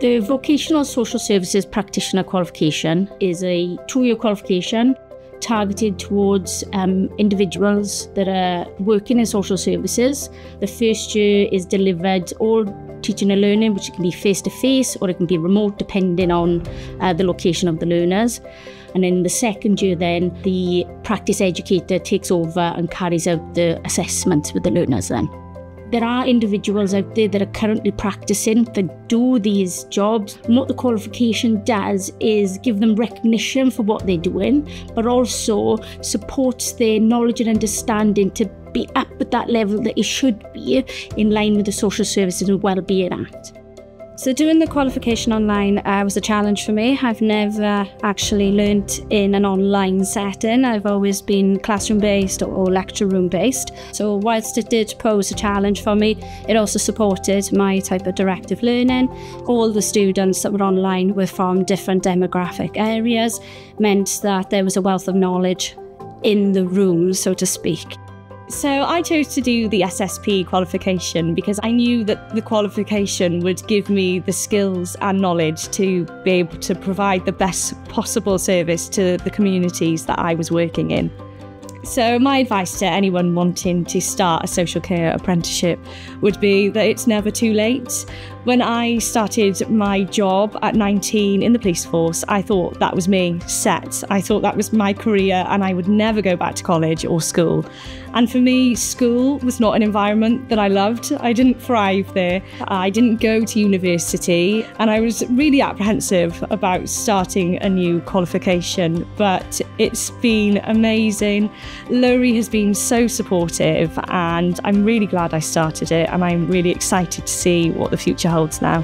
The Vocational Social Services Practitioner qualification is a 2-year qualification targeted towards individuals that are working in social services. The first year is delivered all teaching and learning, which can be face-to-face or it can be remote depending on the location of the learners. And in the second year then, the practice educator takes over and carries out the assessments with the learners then. There are individuals out there that are currently practicing that do these jobs. And what the qualification does is give them recognition for what they're doing, but also supports their knowledge and understanding to be up at that level that it should be in line with the Social Services and Wellbeing Act. So doing the qualification online was a challenge for me. I've never actually learnt in an online setting. I've always been classroom-based or lecture room-based. So whilst it did pose a challenge for me, it also supported my type of directive learning. All the students that were online were from different demographic areas, meant that there was a wealth of knowledge in the room, so to speak. So I chose to do the SSP qualification because I knew that the qualification would give me the skills and knowledge to be able to provide the best possible service to the communities that I was working in. So my advice to anyone wanting to start a social care apprenticeship would be that it's never too late. When I started my job at 19 in the police force, I thought that was me, set. I thought that was my career and I would never go back to college or school. And for me, school was not an environment that I loved. I didn't thrive there. I didn't go to university and I was really apprehensive about starting a new qualification, but it's been amazing. Lowri has been so supportive and I'm really glad I started it and I'm really excited to see what the future holds now.